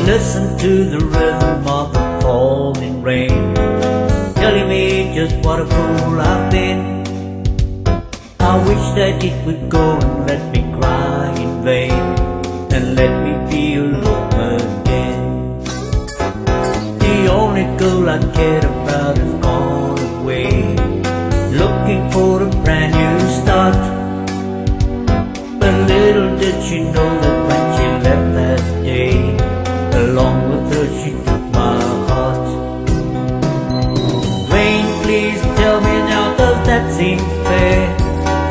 Listen to the rhythm of the falling rain, telling me just what a fool I've been. I wish that it would go and let me cry in vain, and let me be alone again. The only girl I cared about has gone away, looking for a brand new start. But little did she know that when she left that day, along with her she took my heart. Rain, please tell me now, does that seem fair?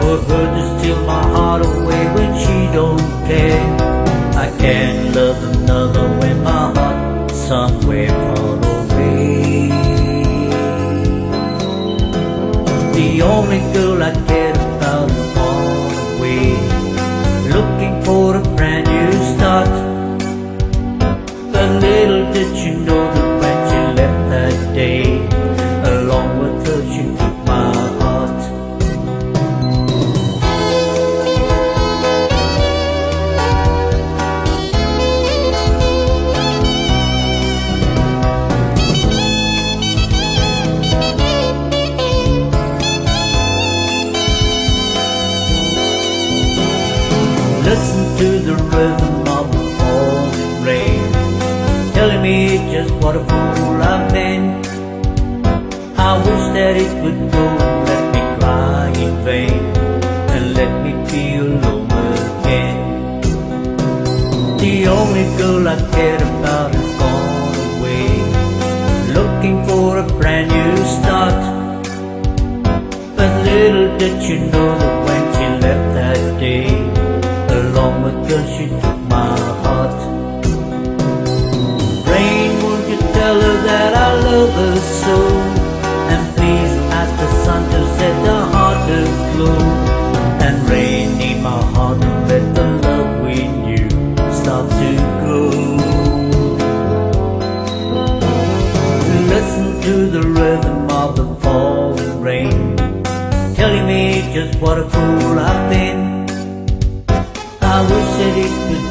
For her to steal my heart away when she don't care. I can't love another when my heart's somewhere far away. The only girl I cared about has gone away, looking for a brand new start. But little did she know that when she left that day, along with her she took my heart. Listen to the rhythm of the falling rain, telling me just what a fool I've been. I wish that it would go and let me cry in vain, and let me be alone again. The only girl I cared about has gone away, looking for a brand new start. But little did she know that when she left that day, along with her she took my heart. Rain, won't you tell her that I love her so? And please ask the sun to set the heart aglow. And rain in my heart and let the love we knew start to grow. Listen to the rhythm of the falling rain, telling me just what a fool I've been. I wish that it could